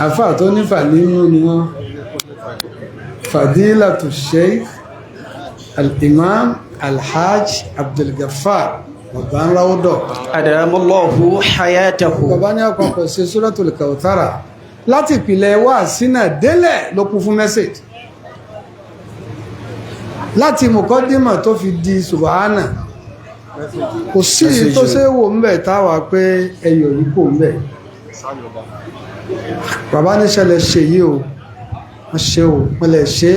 àfà tó nífà nínú ni wọ́n Fadilatu Sheikh al-Imam Al-Hajj Abdul-Ghaffar bàbá ńlá ọdọ̀ adamallahu hayatahu. bàbá ní àpapọ̀ ṣe Suratul Kawthara láti ìpìlẹ̀ wá sínà délẹ̀ ló kún fún mẹ́sẹ̀jì láti mùkọ́dímà tó fi di subhana kò sí tó ṣe wò ń bẹ̀ táwà pé ẹyọ yìí kò ń bẹ̀ bàbá ní ṣẹlẹ̀ ṣe yìí o wọ́n ṣe o wọ́n lè ṣe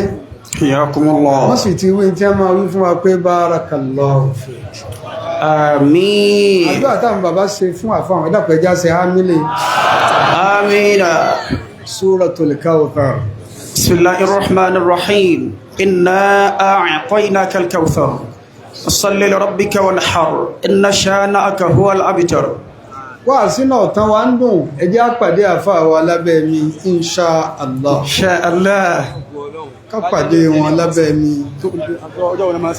Yakumullah. wọ́n sì ti wí tí a máa wí fún wa pé barakallahu fik. Àmín. àdúrà táwọn bàbá ṣe fún àfáwọn ẹ̀dàpẹ̀já ṣe ámílẹ̀ Amina. Suratul Kawthar. Bismillahir Rahmanir Rahim. Inna a'tainaka al-kawthar. Salli li rabbika wanhar. Inna shana'aka huwal abtar. wá sínú ọ̀tán wa ń dùn ẹjẹ́ àpàdé àfáà wa lábẹ́ mi insha Allah Insha Allah. kápàdé wọn lábẹ́ mi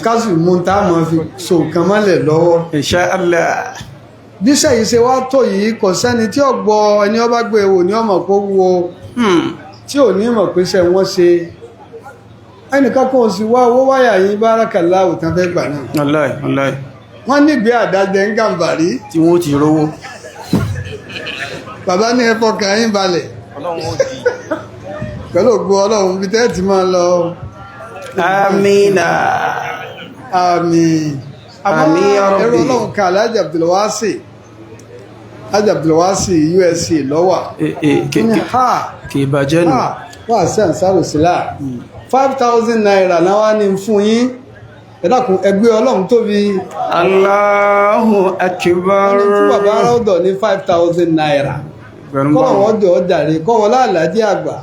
kásù mú tá a máa fi so nǹkan mọ́lẹ̀ lọ́wọ́ Insha Allah. bíṣẹ́ yìí ṣe wá tó yìí kò sẹ́ni tí ó gbọ́ ẹni ó bá gbé wò ní ọmọ kó wo tí ò ní mọ̀ pé ṣe wọ́n ṣe ẹnìkan kan ò sì wá owó wáyà yìí barakallahu tán fẹ́ gbà náà Wallahi, wallahi. wọ́n nígbé àdájẹ́ ń gàǹbàrí Tí wọ́n ti rówó. bàbá ní ẹ̀fọ́ kan yín balẹ̀ Ọlọ́run ó di. pẹ̀lú ògbó ọlọ́run bí tẹ́ẹ̀tì máa lọ Amina. àmín Àmín ya Rabbi. ẹ̀rọ ọlọ́run kan Alhaji Abdulwasi USA lọ́wà ní ha Kì í bàjẹ́ nù. wà sí Ansarul-Islam 5,000 naira náwá ní fún yín ẹ̀dàkùn ẹgbẹ́ ọlọ́run tóbi Allahu akbar. fún bàbá rọ́dọ̀ ní 5,000 naira kọ́wọ́n ọdọ̀ ọjàre kọ́wọ́n láàlájí àgbà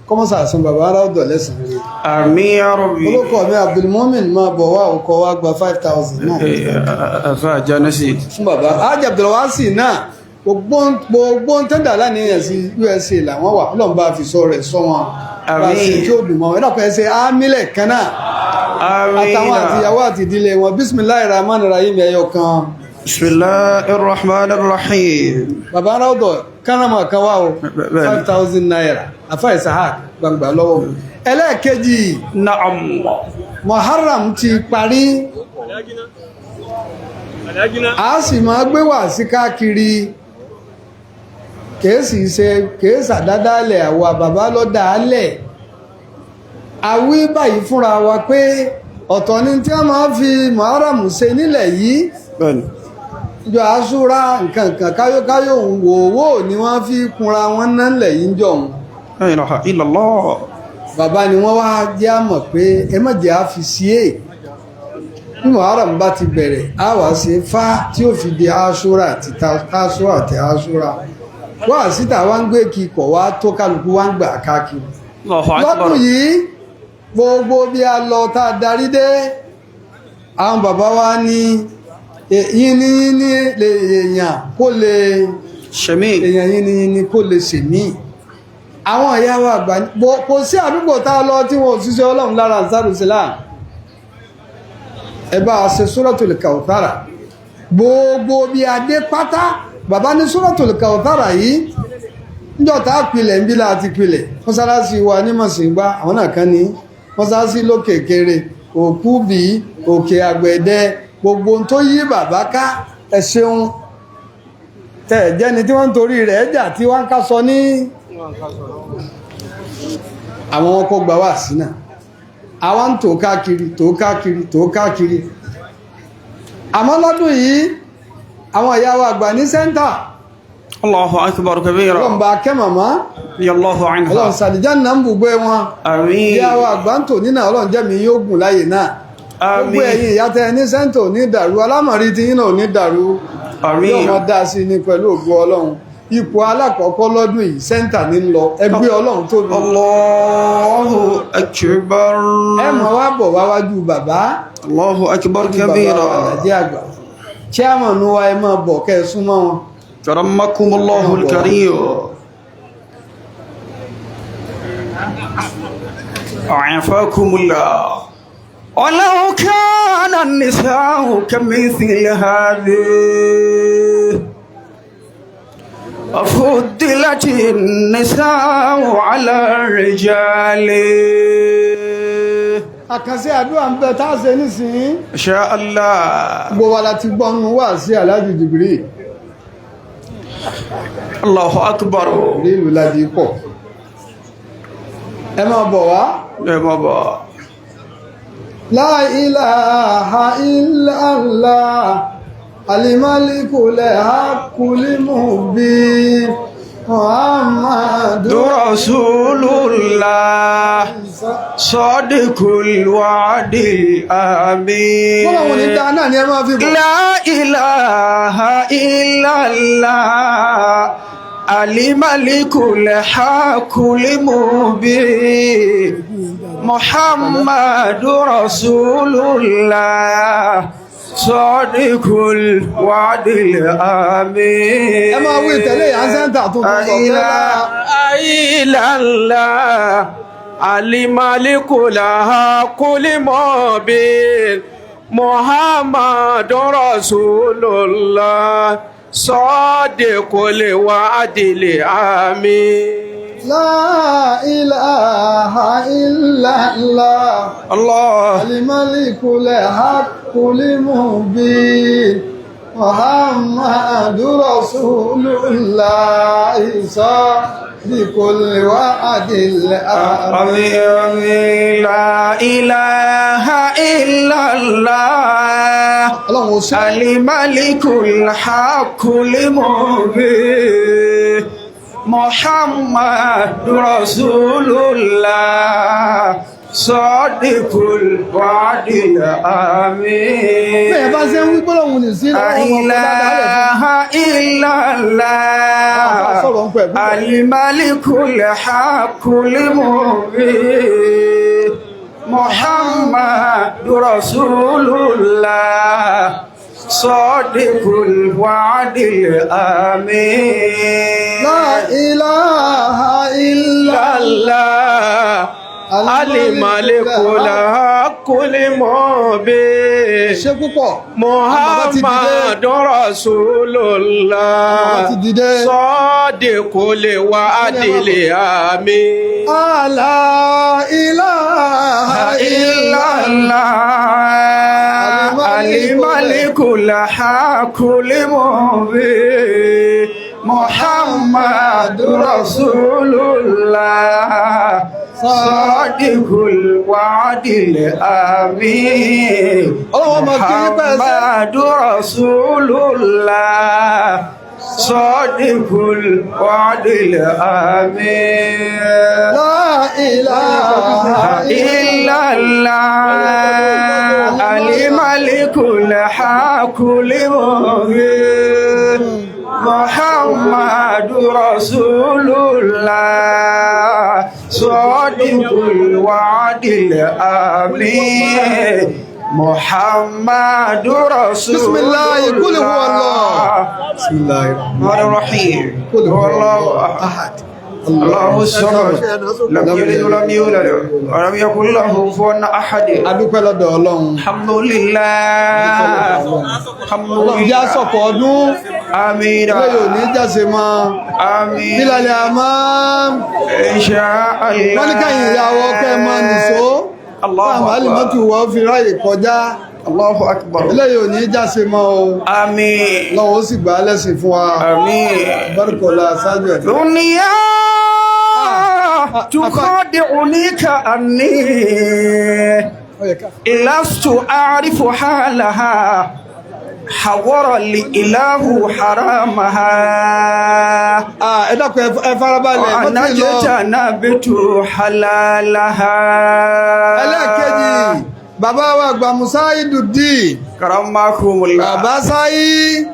kọ́mọ́sàsùn bàbá rọ́dọ̀ lẹ́sàn rí Àmín ya Rabbi. olókọ̀ mi Abdulmumin máa bọ̀ wá ọkọ̀ wá gba 5,000 náà Àfà Jánásì. fún bàbá Alhaji Abdulwasi náà gbogbo ń tẹ́ndà láníyàn sí USA làwọn wà ọlọ́run bá fi sọ rẹ̀ sọ wọn bá sí tí ó dùn mọ́ ẹ̀dàkùn ẹsẹ̀ ámílẹ̀ kan náà àtàwọn àtìyàwó àti ìdílé wọn Bismillahir-Rahmanir-Rahim ẹyọ kan Bismillahir-Rahmanir-Rahim. bàbá ráúdọ̀ kánàmà kan wá o 5,000 naira àfáà Isahak gbangba lọ́wọ́ ẹlẹ́ẹ̀kejì Na'am. Muharram ti parí a sì máa gbé wá sí káàkiri kèésì àdádálẹ̀ àwa bàbá ló dálẹ̀ àwí báyìí fúnra wa pé ọ̀tọ̀ ni tí a máa fi Muharram ṣe nílẹ̀ yìí Bẹ́ẹ̀ni. jọ Àṣúrà nǹkankan káyókáyó òwò ni wọ́n fi kúnra wọn náà lẹ̀ yìí jọ òun La ilaha illallah. bàbá ni wọ́n wá jẹ́ àmọ̀ pé ẹ má jẹ́ á fi sí è bí Muharram bá ti bẹ̀rẹ̀ á wá ṣe fá tí ó fi di Àṣúrà àti Àṣúrà wá síta wá ń gbé kíkọ̀ wá tó kálukú wá ń gbà káàkiri Allahu akbar. lọ́dún yìí gbogbo bí a lọ tá a darí dé àwọn bàbá wa ní yíní lè èèyàn kó lè Ṣẹ̀mí. èèyàn yíní kó lè ṣèmí àwọn ìyá wa àgbà kò sí àdúgbò tá a lọ tí wọn ò ṣiṣẹ́ ọlọ́run lára Ansarul-Islam ẹ bá a ṣe Suratul Kawthara gbogbo bí adé pátá bàbá ní Suratul Kawthara yìí níjọta pilẹ̀ ń bí láti pilẹ̀ mọ́sálásí wa ní Mọ̀sìngbá àwọn náà kan ní mọ́sálásí lókè kéré òkú bí òkè àgbẹ̀dẹ gbogbo tó yí bàbá ká ẹ ṣeun tẹ̀ẹ̀jẹ́ni tí wọ́n ń torí rẹ̀ jà tí wọ́n ń ká sọ ní àwọn wọn kó gbà wá sí náà àwọn ń tò káàkiri àmọ́ lọ́dún yìí àwọn ìyá wa àgbà ní sẹ́ńtà Allahu akbar kabira. ọlọ́run bá kẹ́ màmá Yallahu anha. ọlọ́run sàdìjá náà ń bùgbé wọn Àmín. ìyá wa àgbà ń tò nínà ọlọ́run jẹ́mi yóò gùn láyè náà gbogbo ẹ̀yin ìyá tẹ́ ní sẹ́ńtà ò ní dàrú alámọ̀rí tí yín ò ní dàrú Àmín. yóò mọ́ dá sí ní pẹ̀lú ògo ọlọ́run ipò alákọ̀ọ́kọ́ lọ́dún yìí sẹ́ńtà ní lọ ẹgbẹ́ ọlọ́run tó bí Allahu akbar. ẹ mọ̀ wá bọ̀ wáwájú bàbá Allahu akbar bàbá kabira. àlàjẹ́ àgbà chairman wa ẹ máa bọ̀ kẹ́ ẹ súnmọ́ wọn Karamakumullahu al-karim. A'afakumullah. ولو كان النساء كمثل هذه وفضلت النساء على الرجال àkànṣe àdúrà ń bẹ tá a ṣe nísìnyí إن شاء الله. gbogbo wa la ti gbọ́ nínú wá sí aláàjì jìbìrì الله أكبر. rí ìlú ládìí pọ̀ ẹ máa bọ̀ wá. يا بابا. La ilaha illallah al-malikul haqqul mubin Muhammadu رسول الله صادق الوعد الأمين. Bọ́lá wọn ní dáná ni ẹ máa fi bọ̀. لا إله إلا الله الملك الحق المبين محمد رسول الله صادق الوعد الأمين. ẹ máa wí tẹ̀lé àṣẹ́ntà tó tó sọ pé إلا الله الملك الحق المبين محمد رسول الله صادق الوعد الأمين. La ilaha illallah الله al-malikul haqqul mubin Muhammadu rasulullah sadiqul wa'dil amin. لا إله إلا الله Ọlọ́run ó ṣe الملك الحق المبين محمد رسول الله صادق الوعد الأمين. bẹ́ẹ̀ bá ṣe ń wí gbọ́lọ̀hún ní sí لا إله إلا الله الملك الحق المبين محمد رسول الله صادق الوعد الأمين. La ilaha إلا الله الملك الحق المبين ṣe púpọ̀ محمد رسول الله صادق الوعد الأمين. La ilaha إلا الله الملك الحق المبين محمد رسول الله صادق الوعد الأمين. محمد رسول الله صادق الوعد الأمين. La ilaha إلا الله الملك الحق المبين محمد رسول الله صادق الوعد الأمين. محمد رسول بسم الله قل هو الله. بسم الله الرحمن الرحيم. قل هو الله أحد الله الصمد لم يلد ولم يولد ولم يكن له كفوا أحد. adúpẹ́ lọ́dọ̀ Ọlọ́run الحمد لله الحمد Ọlọ́run já لله. sọ̀pọ̀ ọdún آمين ilé yóò ní jáse mọ́ آمين nílàlẹ̀ àmọ́ إن شاء الله. wọ́n ní káyìn ìyàwó kẹ́ mọ́ nìṣó الله fáwọn alìmọ́tò wọ́n fi ráyè kọjá الله أكبر. ilé yóò ní jáse mọ́ o آمين lọ́wọ́ ó sì gbà á lẹ́sìn fún wa آمين. bárkọ̀lá sáájú ẹ̀ دنيا تخادعني كأني لست أعرف حالها حضر الإله حرامها ẹ dákun ẹ farabalẹ̀ وأنا mọ́tí lọ اجتنبت حلالها. ẹlẹ́ẹ̀kejì bàbá wa àgbà Musaiduddin كرمكم الله. bàbá sáyí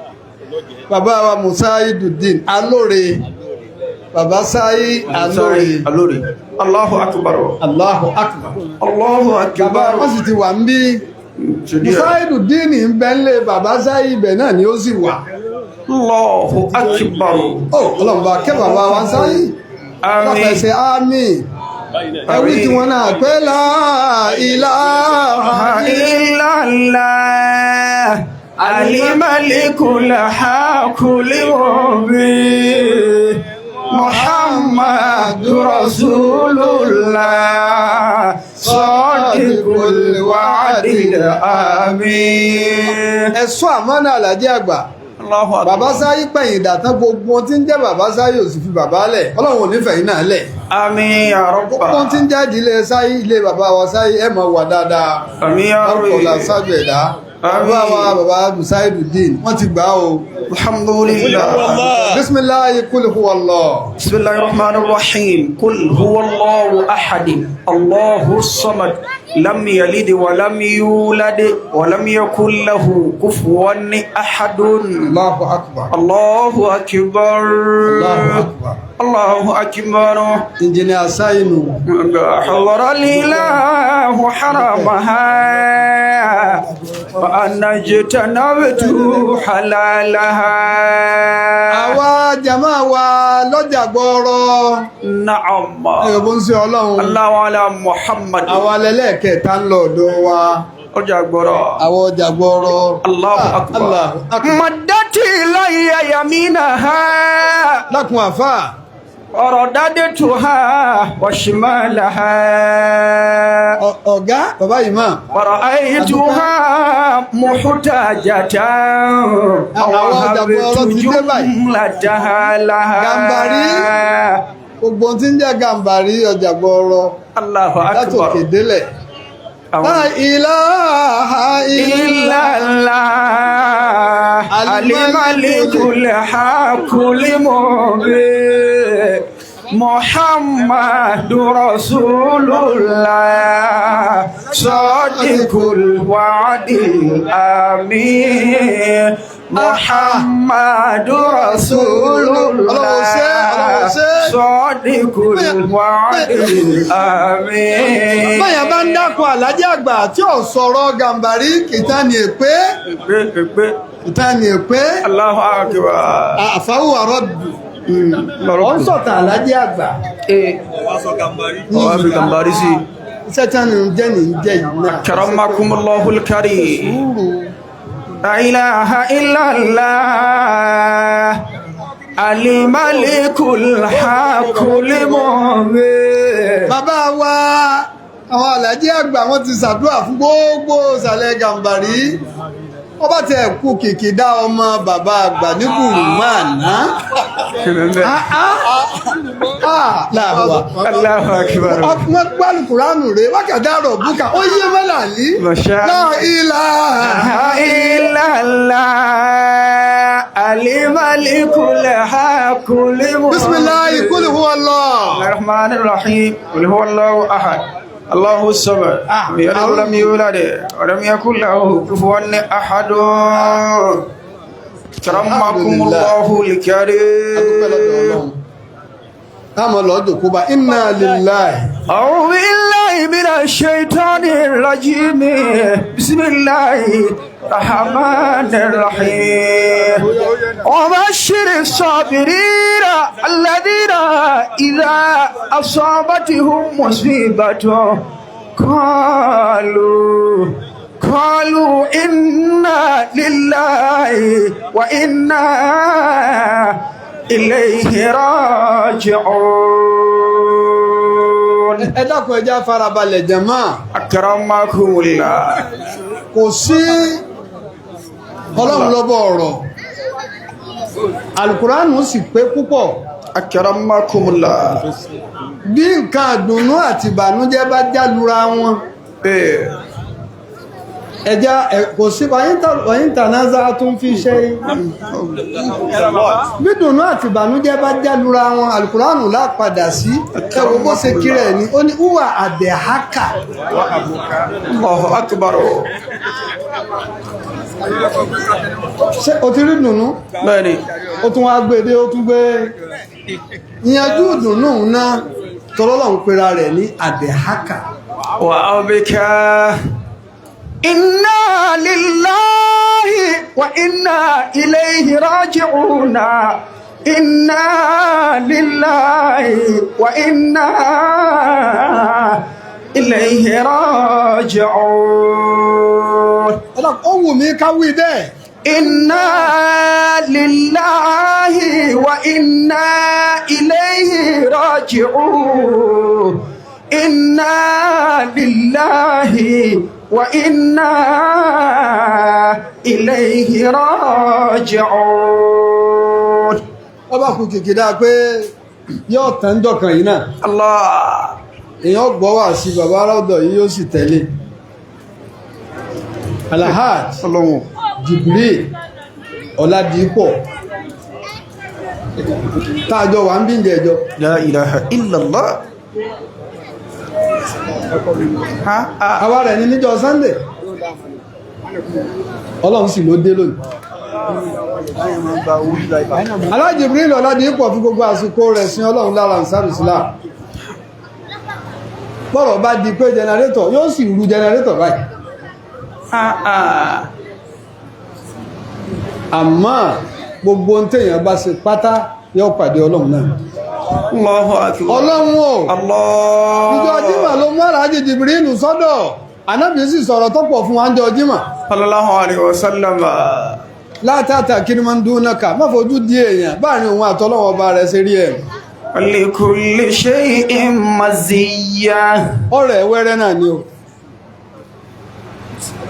bàbá wa Musaiduddin alóore bàbá sáyí alóore Alóore. Allahu akbar. Allahu akbar Allahu bàbá akbar. wọ́n sì ti wà ń bí Musaiduddin ń bẹ ńlé bàbá sáyí ibẹ̀ náà ni ó sì wà Allahu akbar. ó ọlọ́mọba kẹ́ bàbá wa sáyí Àmín. lọ́fẹ̀ẹ́sẹ̀ àmín ẹwí tí wọ́n náà pé la ilaha إلا الله الملك الحق المبين محمد رسول الله صادق الوعد الأمين. ẹ̀sọ́ àmọ́nà àlàjì àgbà Allahu Akbar. bàbá sáyé pẹ̀yìn ìdàtán gbogbo tí ń jẹ́ bàbá sáyé ò sì fi bàbá lẹ̀ ọlọ́run ò nífẹ̀ẹ́ yín náà lẹ̀. Àmín ya Rabba. gbogbo tí ń jáde ilé sáyé ilé bàbá wa sáyé ẹ̀ máa wà dáadáa. Àmín ya Rabbi. ọkọ̀ làṣáájú ẹ̀dá. bàbá wa bàbá Musaiduddin wọ́n ti gbà o. Alhamdulillah. bisimilahi kul huwa Allah. Bismillahir Rahmanir Rahim. Qul huwallahu ahad. Allahus samad. Lam yalid wa lam yulad wa lam yakul lahu kufuwan ahad. Allahu akbar. Allahu akbar. Allahu akbar. Allahu akbar. Engineer Sayinu. حضر الإله حرمها وأنا اجتنبت حلالها. àwa jama wa lọ́jà gbọ́rọ̀. نعم. ẹ̀rọ ń ṣe ọlọ́run. الله على محمد. àwa lẹ́lẹ́kẹ̀ẹ́ta ń lọ ọ̀dọ̀ wa. ọjà gbọ́rọ̀. àwa ọjà gbọ́rọ̀. Allahu akbar. Allahu akbar. مدت إلي يمينها. lákun àfà. ورددتها وشمالها. ọ̀gá bàbá imam. ورأيتها محتاجة ووهبت جملتها لها. gàmbàrí gbogbo tí ń jẹ́ gàmbàrí ọjà gbọ́rọ̀. Allahu akbar. látòkè délẹ̀. La ilaha illallah al-malikul haqqul mubin Muhammadur Rasulullah sadiqul wa'dil amin Muhammadur Rasulullah sadiqul wa'dil amin. báyà bá ń dákun àlájì àgbà tí ò sọ̀rọ̀ gàmbàrí kìtà ní èpé. kìtà ní èpé. Allahu akbar. àfáwù àrọ́dù. ó ń sọ̀tà àlájì àgbà. wọ́n fi gàmbàrí sí. iṣẹ́ tí wọ́n jẹ́ ní jẹ́ yìí náà. karamakumullahu karim. La ilaha illallah al-malikul haqqul mubin. bàbá wa àwọn àlájì àgbà wọ́n ti ṣàdúrà fún gbogbo ìsàlẹ̀ gàmbàrí. wọ́n bá tẹ̀ kú kìkì dá ọmọ bàbá àgbà ní Burúmánà. láàbùwà. Allahu akbar. wọ́n gbálù kùránù rẹ̀ wákàtí àrọ̀ búkà ó yé mọ́là ní. La ilaha illallah al-malikul haqqul mubin. bisimilahi kul huwa Allah. Ar-Rahmanir Rahim. Qul huwallahu ahad. Allahu samad. Lam yalid wa lam yulad wa lam yakul lahu kufuwan ahad. Karamakumullahu al-karim. táwọn lọ́dọ̀ kó bá inna lillahi. أعوذ بالله من الشيطان الرجيم بسم الله الرحمن الرحيم وبشر الصابرين الذين إذا أصابتهم مصيبة قالوا إنا لله وإنا إليه راجعون. ẹ dákun ẹjá farabalẹ̀ jàmá. Akramakumullah. kò sí ọlọ́run lọ́bọ̀ ọ̀rọ̀ alukuraanu sì pé púpọ̀. Akramakumullah. bí nǹkan àdùnnú àti ìbànújẹ́ bá jálura wọn. ẹja kò sí wàyí tànáza tún fi ṣe. bí dùnnú àti ìbànújẹ́ bá jálura wọn alukuraanu lápadà sí. ẹ wo bó ṣe kiri ẹ ní ó ní uwa àdẹ̀hákà. Allahu akbar. ṣé o ti rí dùnnú. Bẹ́ẹ̀ni. ó tún wá gbé dé ó tún gbé ìyànjú dùnnú náà tọ́lọ́lọ́ ń pera rẹ̀ ní àdẹ̀hákà. Wa abika. Inna lillahi wa inna ilayhi raji'un. Inna lillahi wa inna ilayhi raji'un. ó wù mí ká wí bẹ́ẹ̀ inna lillahi wa inna ilayhi raji'un inna lillahi wa inna ilayhi raji'un. ọba kù kìkìdá pé yóò tán dọ̀kan yìí náà Allah èèyàn gbọ́ wà sí bàbá aráàdọ̀ yìí yóò sì tẹ̀lé alahaj Ọlọ́run Jibril Ọládìípọ̀ táàjọ wà ń bí ìjẹjọ la ilaha illallah àwa rẹ̀ ní níjọ́ Sunday Ọlọ́run sì ló dé lónìí Alhaji Jibril Ọládìípọ̀ fi gbogbo àsìkò rẹ̀ sin Ọlọ́run lára Ansarul-Islam bọ́rọ̀ bá di pé jẹnẹrétọ̀ yóò sì rú jẹnẹrétọ̀ báyìí àmọ́ gbogbo ń tèèyàn bá ṣe pátá yóò pàdé Ọlọ́run náà Allahu akbar Ọlọ́run o Allah ìjọ jímà ló mú Alhaji Jibril sọ́dọ̀ Ànábì sì sọ̀rọ̀ tó pọ̀ fún wa ń jọ jímà sallallahu alaihi wasallam látàtà kí ni máa ń dún náà ká má fojú di èèyàn báàrin òun àtọ́lọ́wọ́ ọba rẹ̀ ṣe rí ẹ̀ likulli shay'in maziyya ọ̀rẹ́ wẹ́rẹ́ náà ni o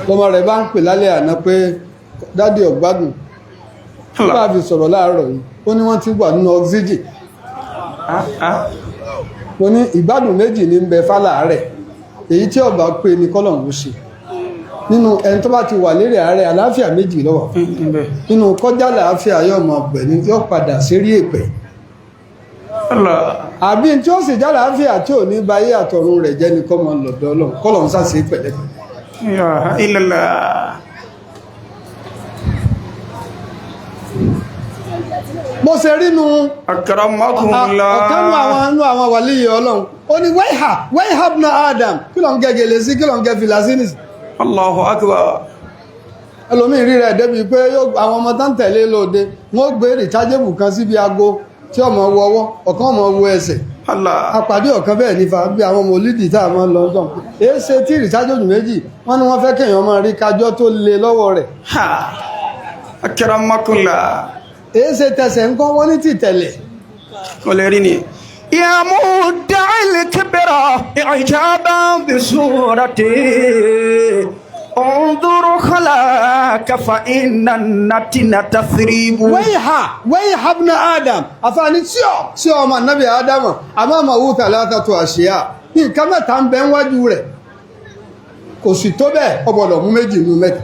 lọ́mọ rẹ̀ bá ń pè lálẹ́ àná pé dádì ọ̀gbádùn bá fi sọ̀rọ̀ láàárọ̀ yìí ó ní wọ́n ti wà nínú oxygen mo ní ìgbádùn méjì ní ń bẹ fálàárẹ̀ èyí tí ọba pé ní kọ́lọ̀hún ṣe nínú ẹni tó bá ti wà lérí àárẹ̀ àlàáfíà méjì ló wà nínú kọjá àlàáfíà yóò mọ ọgbẹ̀ ní yóò padà sérí èpè àbí tí ó sì já àlàáfíà tí ò ní ba ayé àtọ̀run rẹ̀ jẹ́ ni kọ́ mọ lọ́dọ̀ Ọlọ́run kọ́lọ̀hún sàṣe pẹ̀lẹ́pẹ̀lẹ́. bó ṣe rí nu akramakumullah ọ̀kanú àwọn wàlíyé Ọlọ́run ó ní wẹ́hà ibn Adam kí ló ń gẹ́ gèlè sí kí ló ń gẹ́ fìlà sí nìsí Allahu akbar ẹlòmí rí rẹ̀ débi pé àwọn ọmọ tán tẹ̀lé lóde wọ́n gbé rìchájébù kan síbi aago tí ọmọ wọ ọwọ́ ọ̀kan ọmọ wo ẹsẹ̀ àpàdé ọ̀kan bẹ́ẹ̀ nífa bí àwọn ọmọ olídìí tá a máa ń lọ sọ èé ṣe tí rìchájébù méjì wọ́n ní wọ́n fẹ́ kéèyàn máa rí kájọ́ tó le lọ́wọ́ rẹ̀ akramakumullah èé ṣe tẹsẹ̀ ńkọ́ wọ́n ní tìtẹ̀lẹ̀ olèrí ni ya mudda'il kibra i'jaban bi surati انظر خلاك فإن النتن تثريب ويها ابن آدم أفاني سيو ما النبي آدم أمامه ثلاثة أشياء كما تنبين وجوره kò sì tó bẹ́ẹ̀ ọgbọ̀dọ̀ mú méjì nínú mẹ́ta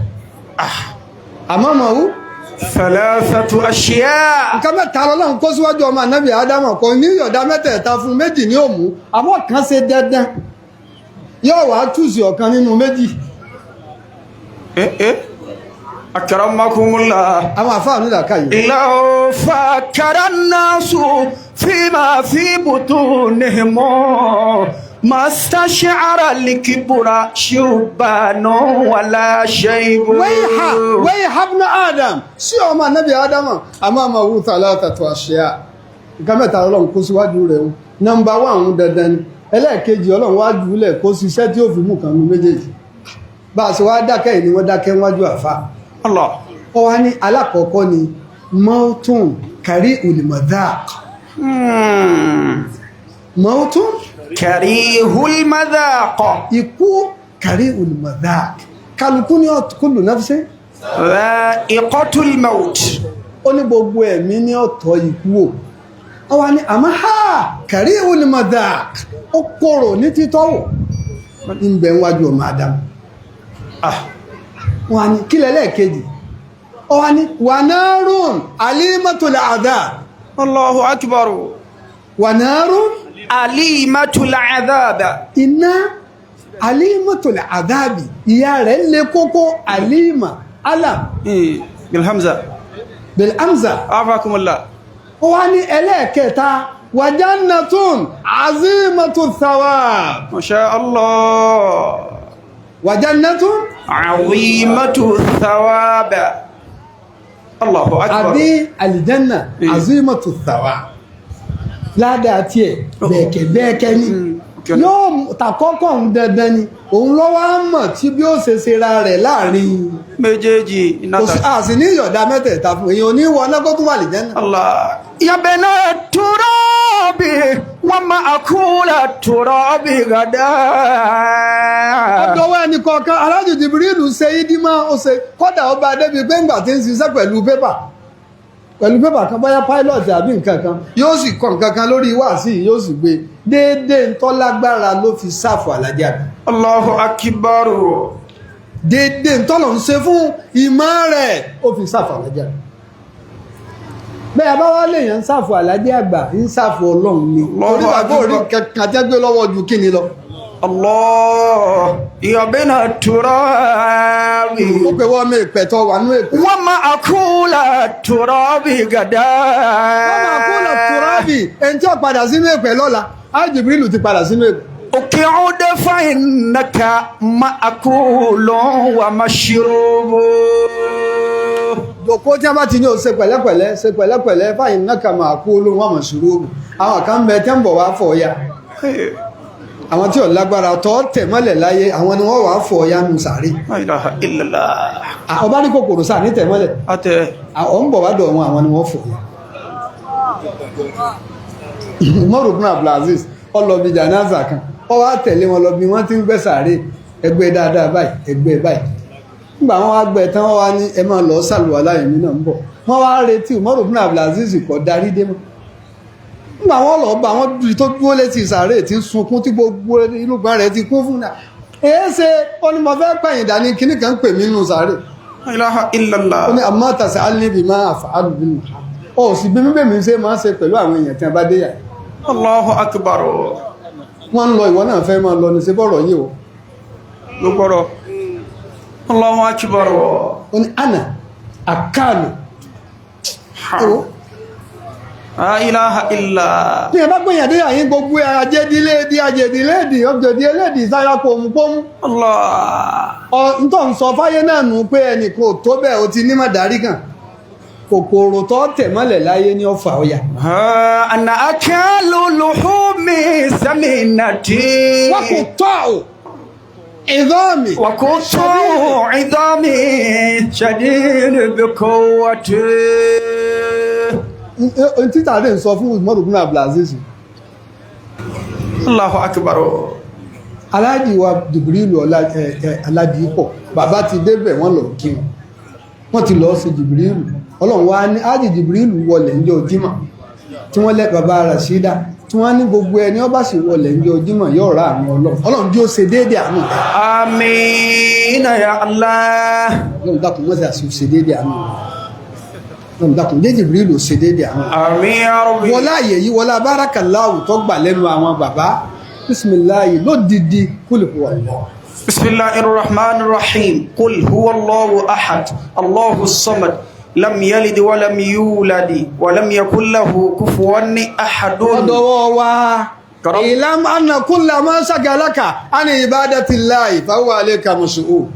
àmọ́mọ̀wú ثلاثة أشياء nǹkan mẹ́ta lọ́lọ́run kó síwájú ọmọ ànábì ádámọ̀ kò ní yọ̀dá mẹ́tẹ̀ẹ̀ta fún méjì ní òmú àmọ́ kan ṣe dandan yóò wá túùsì ọ̀kan nínú méjì akramakumullah àwọn àfáà nílà káyọ̀ law fakkara an-nasu fima fi butunihim mastash'ara al-kibra shubanu wala shaybu wayha ibn Adam sí ọmọ ànábì ádámọ̀ amamahu thalathatu ashya nǹkan mẹ́ta lọ́lọ́run kó síwájú rẹ̀ nọ́mbà 1 dandan ni ẹlẹ́ẹ̀kejì ọlọ́run wá jùlẹ̀ kó ṣiṣẹ́ tí ó fi mú kan nínú méjèèjì bá a ṣe wá dákẹ́ ìní wọ́n dákẹ́ wájú àfá Allah ọ wá ní alákọ̀ọ́kọ́ ni mautun kari ulmadhaq mautun karihul madhaq ikú kari ulmadhaq kálukú ní kullu nafsi dha'iqatul maut ó ní gbogbo ẹ̀mí ní ọ̀tọ̀ ikú ọ wá ní àmọ́ kari ulmadhaq ó kòrò ní títọ́wò ń bẹ̀ wájú ọmọ Ádámù wọ́n ní kílẹ̀ lẹ́ẹ̀kejì wọ́n ní wà narun alimatul adhab Allahu akbar wà narun alimatul adhab iná alimatul adhab ìyà rẹ̀ lè kókó alima alam bil hamza afakumullah wọ́n ní ẹlẹ́ẹ̀kẹta wà jannatun azimatul thawab masha Allah وجنة عظيمة الثواب الله أكبر àbí الجنة عظيمة الثواب ládàá tiẹ̀ bẹ́ẹ̀kẹ́ ní yóò tàkọ́kọ́ ń dandan ni òun lọ́wọ́ á mọ̀ tí bí ó ṣe ṣe ra rẹ̀ láàrin méjèèjì àsì ní ìyọ̀dá mẹ́tẹ̀ẹ̀ta fún èèyàn ní ìwọ náà kó tún wà lè jẹ́ náà. Allah yabena turabi wa ma'kula turabi gada. ọ̀dọ́wọ́ ẹni kọ̀ọ̀kan alájù Jibrilu ṣe ìdímọ̀ ó ṣe kọ́dà ọba débi pé ńgbà tí ń ṣiṣẹ́ pẹ̀lú pépà kan bóyá pilot àbí nǹkan kan yóò sì kọ nǹkan kan lórí wáàsí yóò sì gbé déédéé ntọ́lágbára ló fi sáfù Àlàjí Àgbà. Allahu akbar. déédéé ntọ́lọ̀ ń ṣe fún ìmọ̀ rẹ̀ ó fi sáfù Àlàjí Àgbà. bẹ́ẹ̀ bá wá lèèyàn ń sáfù Àlàjí Àgbà ń sáfù Ọlọ́run ni orí bàbá orí kankan jẹ́gbé lọ́wọ́ ju kí ni lọ. Allah yabena turabi ó pè wọ́n mi ìpẹ̀tọ́ wà nú èpè. wa ma'kula turabi gada. wọ́n máa kó lọ tùrọ́bì ẹni tí ó padà sínú èpè lọ́la á Jibrilu ti padà sínú èpè. uki'ud fa innaka ma'kulun wa mashrubu. Dòkó tí a bá ti ní o ṣe pẹ̀lẹ́pẹ̀lẹ́ fáyín náà kà máa kú olóhùn àmọ̀ ṣùgbọ́n àwọn kan bẹ tẹ́ ń bọ̀ wá fọ̀ ya àwọn tí ò lágbára tọ́ tẹ̀ mọ́lẹ̀ láyé àwọn ni wọ́n wà fọ̀ ya nù sàárè. La ilaha illallah. ọba ní kòkòrò sáà ní tẹ̀ mọ́lẹ̀ ọ̀ ń bọ̀ wá dọ̀ wọn àwọn ni wọ́n fọ̀ ya. Umaru bin Abdulaziz ọlọ́bi janaza kan ọ wá tẹ̀lé wọn lọ bí wọ́n ti ń gbẹ́ sàárè ẹgbẹ́ dáadáa báyìí ẹgbẹ́ báyìí nígbà wọn wá gbẹ tán wọn wá ní ẹ máa lọ sàlùwàlá èmi náà ń bọ̀ wọn wá retí Umaru bin Abdulaziz kò darí dé mọ́ nígbà wọn lọ bá wọn tó dúró létí sàárè tí ń sunkún tí gbogbo irúgbọ́n rẹ̀ ti kún fún náà èé ṣe ó ní mo fẹ́ pẹ̀yìn dání kíní kan pè mí nù sàárè. La ilaha illallah. ó ní àmọ́ tàṣà alníbi máa fa'alu bil muhal ó sì bí mímẹ́ mi ṣe máa ṣe pẹ̀lú àwọn èèyàn tí a bá dé yà. Allahu akbar. wọ́n ń lọ ìwọ náà fẹ́ máa lọ ní ṣe bọ́rọ̀ yìí o. ló gbọ́rọ̀. Allahu akbar. ó ní àná àkàlù. La ilaha illa. ní ẹ bá gbìyàn dé àyín gbogbo ajẹ́díléèdì ajẹ́díléèdì ọjọ́dí eléèdì sára pòmùpòmù. Allah. ń tọ́ ń sọ fáyé náà nù pé ẹnì kò tó bẹ́ẹ̀ o ti ní má darí kan kòkòrò tó tẹ̀ mọ́lẹ̀ láyé ní ọfà ọ̀yà. Ana akalu luhumi saminati. wọ́n kò tọ́ ò ìdọ́mi. Wa kuntu idami shadid bi quwwati. títà dé ń sọ fún Umaru bin Abdulaziz. Allahu akbar. Aláàjì wa Jibrilu Aládìí pọ̀ bàbá ti débẹ̀ wọ́n lọ kí wọ́n ti lọ sí Jibrilu Ọlọ́run wá ní ájì Jibrilu wọlẹ̀ ní Jímọ̀ tí wọ́n lẹ́ bàbá Rashida tí wọ́n ní gbogbo ẹni ó bá sì wọlẹ̀ ní Jímọ̀ yóò rà àmì Ọlọ́run bí ó ṣe déédé àmì rẹ̀. Àmín ya Allah. Ọlọ́run dákun mọ́sí àti ṣe déédé àmì rẹ̀. Ọlọ́run dákun dé Jibrilu ṣe déédé àmì rẹ̀. Àmín ya Rabbi. wọlá àyè yìí wọlá bárakàláwù tó gbà lẹ́nu àwọn bàbá bisimilayi lódìdí kúlùkù Allah. Bismillahir Rahmanir Rahim. Qul huwallahu ahad. Allahus samad. Lam yalid wa lam yulad wa lam yakul lahu kufuwan ahad. Ọ̀dọ̀wọ́ wa ilam anna kulla ma shagalaka an ibadati llahi fa huwa alayka mas'ul.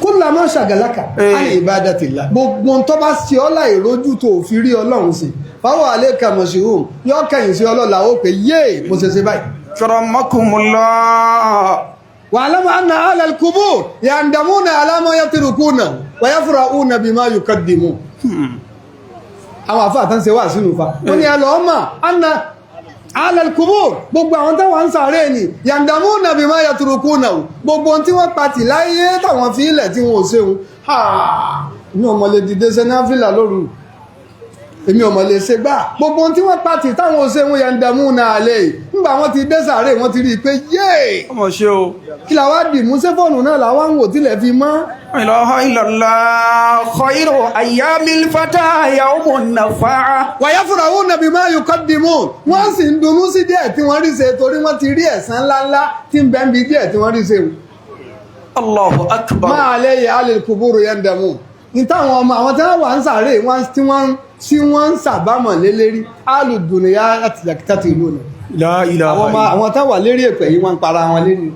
Kulla ma shagalaka an ibadati llahi. Gbogbo tó bá ṣe ọ́ láì rójú tó fi rí Ọlọ́run sí. Fa huwa alayka mas'ul. Yó kẹ́yìn sí Ọlọ́run la ó pé yé mo ṣe ṣe báyìí. Karamakumullah. واعلم ان اهل القبور يندمون على ما يتركونه ويفرحون بما يقدمون. àwọn àfáà tán ṣe wá sínú fa wọ́n ní ẹlọ ọmọ anna اهل القبور gbogbo àwọn táwọn ń sàárè ni يندمون بما يتركونه gbogbo tí wọ́n pàtì láyé táwọn fi ilẹ̀ tí wọ́n ò ṣeun ní ọmọ lè dìde ṣe náfìlà lóru èmi ọmọ lè ṣe gbá gbogbo tí wọ́n pàtì táwọn ò ṣeun يندمون عليه nígbà wọ́n ti dé sàárè wọ́n ti rí i pé yéè ọmọ ṣe o kí la wá dì mú sẹ́fọ̀nù náà la wá ń wò tílẹ̀ fi mọ́. La ilaha illallah. Khairu ayyamil fata yawmun nafa'a. wa yafrahuna bima yuqaddimun wọ́n sì ń dunnú sí díẹ̀ tí wọ́n rí ṣe torí wọ́n ti rí ẹ̀san ńláńlá tí ń bẹ́ẹ̀ bí díẹ̀ tí wọ́n rí ṣe. Allahu akbar. ma alayhi ahlul qubur yandamun ní táwọn ọmọ àwọn tí wọ́n wà ń sàárè tí wọ́n ń sàbámọ̀ lélẹ́rí alùdùnìyà àti jàkítàtì ìlú náà. La ilaha illallah. àwọn tá wà lérí èpè yìí wọ́n ń para wọn lérí.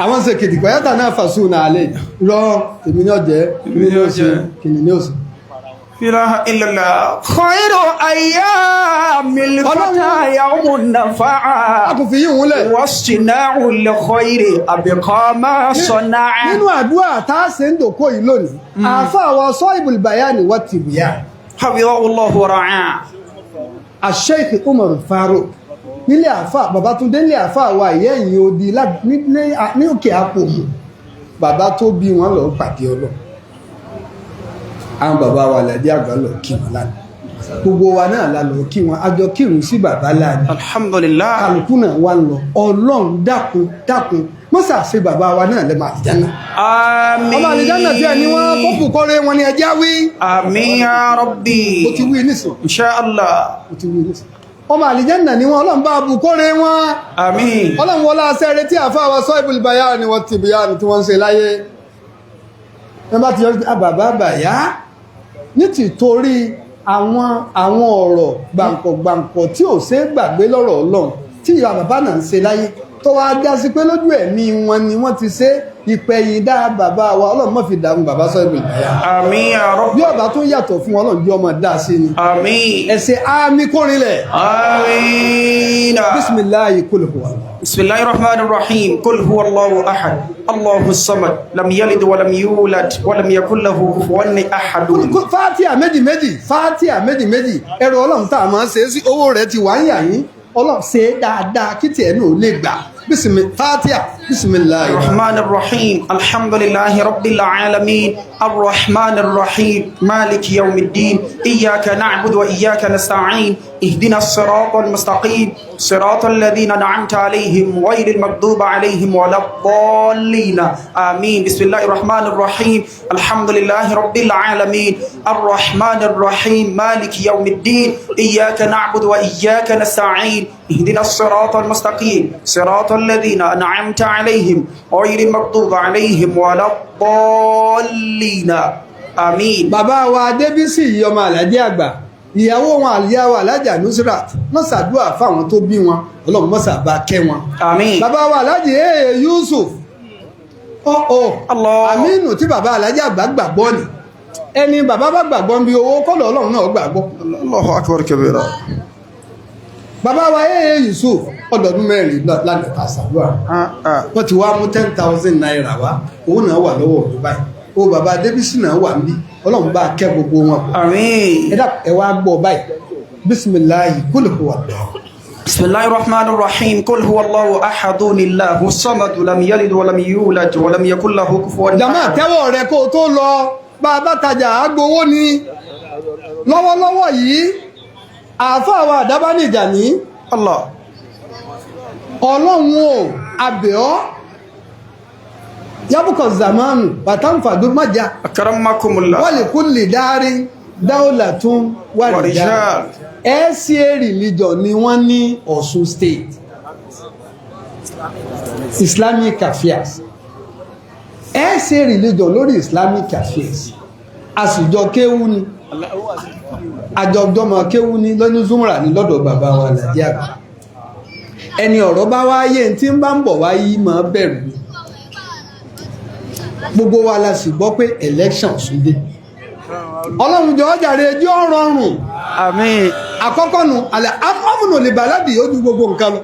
àwọn ṣe kìdìkọ̀ yàtà náà fàṣù náà lè rọ èmi ní ọ̀jẹ́ èmi ní ọ̀ṣẹ́ kìnnì ní ọ̀ṣẹ́. ilaha illallah khayru ayyamil fata yawmun nafa'a akùnfin yìí wúlẹ̀ wastina'u li khayri abqa ma sana'a. nínú àdúrà tá a ṣe ń dòkó yìí lónìí àáfàá wa Sahibul Bayani wa Tibyan hafidhahullahu wa ra'ah. Sheikh Umar Farouk nílé àáfàá Babátúndé nílé àáfàá wa ìyẹ́yìn odi ní òkè àpò bàbá tó bí wọn lọ pàdé ọlọ àwọn bàbá wa lẹ́dí àgbà lọ kí wọn lánàá gbogbo wa náà la lọ kí wọn àjọ kírun sí bàbá lánàá alhamdulillah kálukú náà wà ń lọ Ọlọ́run dákun mọ́sà ṣe bàbá wa náà lẹ́mọ̀ àlìjánà àmín ọmọ àlìjánà tí ẹni wọn kókù kọ́rẹ́ wọn ni ẹjá wí àmín ya rabbi ó ti wí nísìn inshallah ó ti wí nísìn ọmọ àlìjánà ni wọn Ọlọ́run bá bù kọ́rẹ́ wọn àmín Ọlọ́run wọlá aṣẹ́rẹ́ tí àfáà wa Sahibul Bayani wa Tibyan tí wọ́n ń ṣe láyé ẹ bá ti yọ bàbá bàyá ní ti torí àwọn ọ̀rọ̀ gbàǹkọ̀gbàǹkọ̀ tí ò ṣe é gbàgbé lọ́rọ̀ Ọlọ́run tí ìyá bàbá náà ń ṣe láyé tó wá já sí pé lójú ẹ̀mí wọn ni wọ́n ti ṣe ìpẹ̀yìndà bàbá wa Ọlọ́run má fi dàrú bàbá Sahibul Bayani àmín ya rabbi bí ọba tó yàtọ̀ fún Ọlọ́run bí ọmọ dá sí ni àmín ẹsẹ̀ àmì kórìnlẹ̀ àmín bisimilayi kul huwa bismillahir rahmanir rahim qul huwallahu ahad allahus samad lam yalid wa lam yulad wa lam yakul lahu kufuwan ahad. Fátíà méjì ẹ̀rọ Ọlọ́run tá a máa ṣe sí owó rẹ̀ ti wá ń yà yín Ọlọ́run ṣe dáadáa kí tiẹ̀ náà lè gbà Fátíà bisimilayi. Rahmanir rahim alhamdulillahi rabbil alamin arrahmanir rahim maliki yawmiddin iyyaka na'budu wa iyyaka nasta'in اهدنا الصراط المستقيم صراط الذين أنعمت عليهم غير المغضوب عليهم ولا الضالين آمين. بسم الله الرحمن الرحيم الحمد لله رب العالمين الرحمن الرحيم مالك يوم الدين إياك نعبد وإياك نستعين اهدنا الصراط المستقيم صراط الذين أنعمت عليهم غير المغضوب عليهم ولا الضالين آمين. bàbá wa Adébísí ọmọ Àlàjí àgbà ìyàwó wọn àlìyáwó Alájà Nusrat mọ́sàdúà fáwọn tó bí wọn Ọlọ́run mọ́sàbá kẹ́ wọn àmín. bàbá wa Alájì Yusuf Aminu tí bàbá Alájì àgbà gbàgbọ́ ni ẹni bàbá bá gbàgbọ́ bí owó kọ́lọ̀ Ọlọ́run náà gbàgbọ́ Allahu akbar kabira. bàbá wa Yusuf ọdọọdún mẹ́rin lánàá àṣàdúà wọ́n ti wá mú 10,000 naira wá owó náà wà lọ́wọ́ mi báyìí ó bàbá Adébísí náà wà níbí Ọlọ́run bá kẹ́ gbogbo wọn kù àmín. ẹ wá gbọ́ báyìí bisimilayi kul huwallahu. bismillahir rahmanir rahim qul huwallahu ahadun allahus samad lam yalid wa lam yulad wa lam yakul lahu kufuwan jama tẹ́wọ́ rẹ̀ kó tó lọ bá a bá tajà agbowó ni lọ́wọ́lọ́wọ́ yìí àáfàá wa Àdábánìjà ní Allah. Ọlọ́run o àbẹ̀ọ́ yabukọ̀ zamanu bàtàǹfàdó májà akramakumullah wọ́n lè kú lè dárí dáúlà tún wà nìjà ẹ̀ẹ́sì religion ni wọ́n ní Ọ̀ṣun state Islamic affairs ẹ̀ẹ́sì religion lórí Islamic affairs àsìjọ kéwú ni àjọjọmọ kéwú ni lọ́ní zumra ní lọ́dọ̀ bàbá wa Àlàjí àgbà ẹni ọ̀rọ̀ bá wáyé tí ń bá ń bọ̀ wáyé máa bẹ̀rù ni gbogbo wa la sì gbọ́ pé election súndé Ọlọ́run jọ jàre ẹjọ́ rọrùn àmín. àkọ́kọ́ nù àlẹ́ afọ́fúnù lè bàládì ó ju gbogbo nǹkan lọ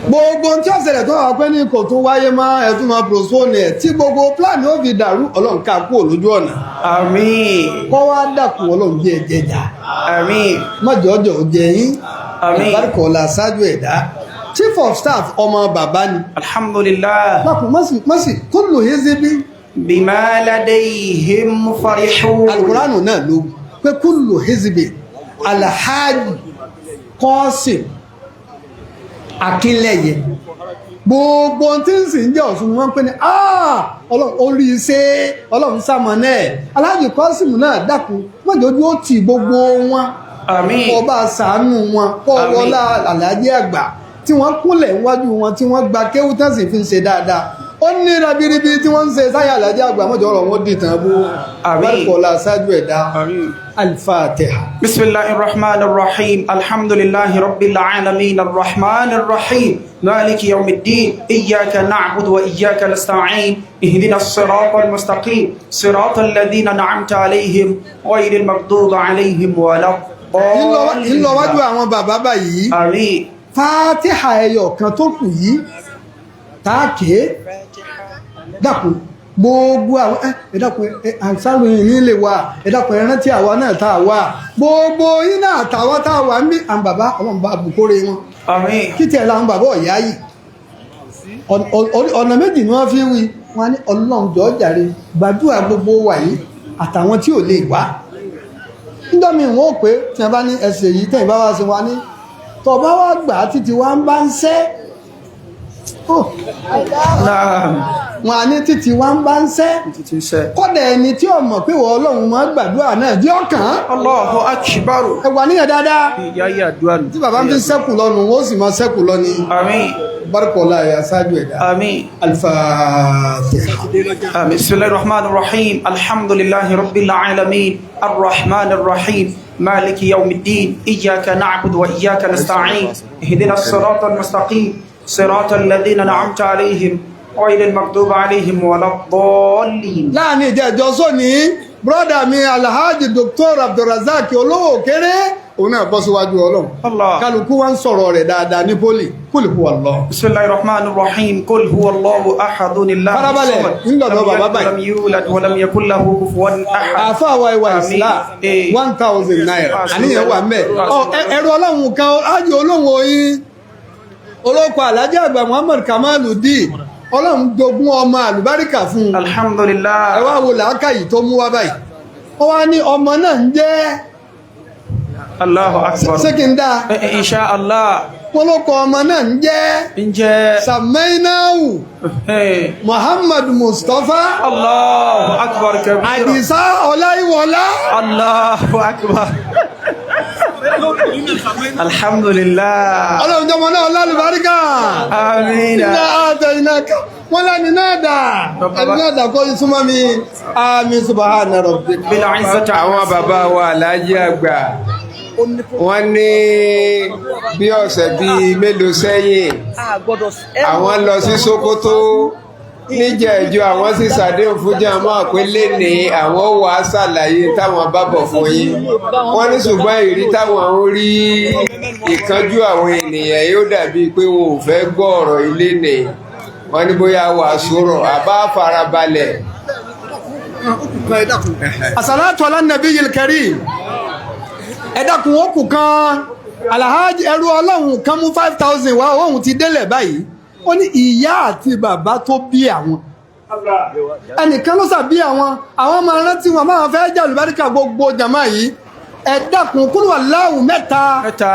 gbogbo tí ó ṣẹlẹ̀ tó wà pé ní kò tún wáyé má ẹ̀tún máa prosone ẹ̀ tí gbogbo plan ó fi dàrú Ọlọ́run ká kúrò lójú ọ̀nà àmín. kọ́ wá dàkún Ọlọ́run bí ẹjẹ jà àmín. mọ́jọ́jọ́ jẹ yín àmín. ìbárikọ̀ọ́lá ṣáájú ẹ̀dá chief of staff ọmọ bàbá ni alhamdulillah. lákùn mọ́sí kullu hizbi bima ladayhim farihun. alukóránù náà ló pé kullu hizbi Alhaji Qasim Akínlẹ́yẹ gbogbo tí ń sì ń jẹ́ Ọ̀ṣun wọn pé ní Ọlọ́run orí iṣẹ́ Ọlọ́run sàmọ̀nà ẹ̀ Alhaji Qasim náà dákun mọ́jọ́jú ó ti gbogbo wọn àmín. ọba ṣàánú wọn kọ́ wọlá Àlàjí àgbà tí wọ́n kúnlẹ̀ níwájú wọn tí wọ́n gba kéwú tán sì fi ń ṣe dáadáa ó ní rabiribi tí wọ́n ń ṣe sáyà alájá àgbà mọ́jọ́ ọ̀rọ̀ wọn dìtàn bó àbárikọ̀ọ́lá ṣáájú ẹ̀dá al-Fatiha. Bismillahir Rahmanir Rahim. Alhamdulillahi Rabbil Alamin. Ar-Rahmanir Rahim. Maliki Yawmiddin. Iyyaka na'budu wa iyyaka nasta'in. Ihdinas siratal mustaqim. Siratal ladhina an'amta alayhim ghayril maghdubi alayhim waladdallin. Ìlọ́wájú àwọn bàbá báyìí. Àmín. Fatiha ẹyọ kan tó kù yìí táàkì dákun gbogbo àwọn ẹ̀dàkùn àǹsárù yìí nílé wa ẹ̀dàkùn ẹ̀rán tí àwa náà tá a wà gbogbo yìí náà tàwa tá a wà ń bí àwọn bàbá ọlọ́run bá bùkórè wọn kí tiẹ̀ làwọn bàbá ọ̀yá yìí ọ̀nà méjì ni wọ́n fi wí wọn ní ọlọ́run jọ̀ọ́ jàre gbàdúrà gbogbo wà yìí àtàwọn tí ò lè wá nígbà míì wọn ò pé tí wọn bá ní ẹsẹ̀ yìí tẹ̀yìn bá wá sí wa ní tọ̀bá wá gbà títí wá ń bá ń sẹ́ wọn a ní títí wá ń bá ń sẹ́ kọ́dẹ̀ ẹni tí ó mọ̀ pé wọ́n ọlọ́run máa gbàdúrà náà jẹ́ ọkàn Allahu akbar. ẹwà níyàn dáadáa tí bàbá ń fi sẹ́kù lọ́nu wọ́n sì máa sẹ́kù lọ́ni Àmín. barakallahu ya ṣáájú ẹ̀dá Àmín. al-Fatiha. Bismillahir Rahmanir Rahim. Alhamdulillahi Rabbil Alamin. Ar-Rahmanir Rahim. مالك يوم الدين إياك نعبد وإياك نستعين اهدنا الصراط المستقيم صراط الذين أنعمت عليهم غير المغضوب عليهم ولا الضالين. láàrin ìjẹ́jọ́ sóní brọ́dà mi alhaji Dr. Abdulrazak olówó kéré òun náà bọ́ síwájú ọlọ́run kálukú wá ń sọ̀rọ̀ rẹ̀ dáadáa ní pólì kul huwa Allah. Bismillahir Rahmanir Rahim. Kul huwa Allahu ahadun Allahu farabalẹ̀ ńlọdọ̀ bàbá báyìí lam yulad wa lam yakul lahu kufuwan ahad. àfa àwa ìwà Islam 1,000 naira àníyàn wà mẹ́ ẹ̀rọ ọlọ́run kan ájì olóhùn oyin olóko alájà àgbà Muhammad Kamaludin ọlọ́run jogún ọmọ àlùbáríkà fún un. Alhamdulillah. ẹ wá wo làákàyè tó mú wá báyìí ó wá ní ọmọ náà ń jẹ́ Allahu akbar. ṣé kí n dá insha Allah. wọ́n ló kọ ọmọ náà ń jẹ́ samainahu Muhammad Mustapha Allahu akbar kabira. Àdìsá Ọláìwọlá. Allahu akbar. Alhamdulillah. ọlọ́run jọmọ náà lálùbáríkà. Àmín. iná àtẹ iná ká wọ́n lẹ́ni náà dà ẹni náà dà kó súnmọ́ mi àmín subhana rabbik. Bil izzati. àwọn bàbá wa aláàjì àgbà wọ́n ní bí ọ̀sẹ̀ bíi mélòó sẹ́yìn àwọn lọ sí Sókótó níjẹ̀ẹ́jọ́ àwọn sì ṣàdéhùn fún jàmáà pé léni àwọn wà á ṣàlàyé táwọn bá bọ̀ fún yín wọ́n ní ṣùgbọ́n ìrí táwọn ń rí ìkánjú àwọn ènìyàn yóò dàbí pé wọn ò fẹ́ gbọ́ ọ̀rọ̀ ilé nì wọ́n ní bóyá wà sọ̀rọ̀ àbá farabalẹ̀. As-salatu ala nabiyil karim. ẹ dákun ó kù kan alhaji ẹrú ọlọ́run kan mú 5,000 wá òun ti délẹ̀ báyìí ó ní ìyá àti bàbá tó bí àwọn ẹnìkan ló sàbí àwọn máa rántí wọn máa fẹ́ jẹ́ àlùbáríkà gbogbo jàmá yìí ẹ dákun kúrò aláwù mẹ́ta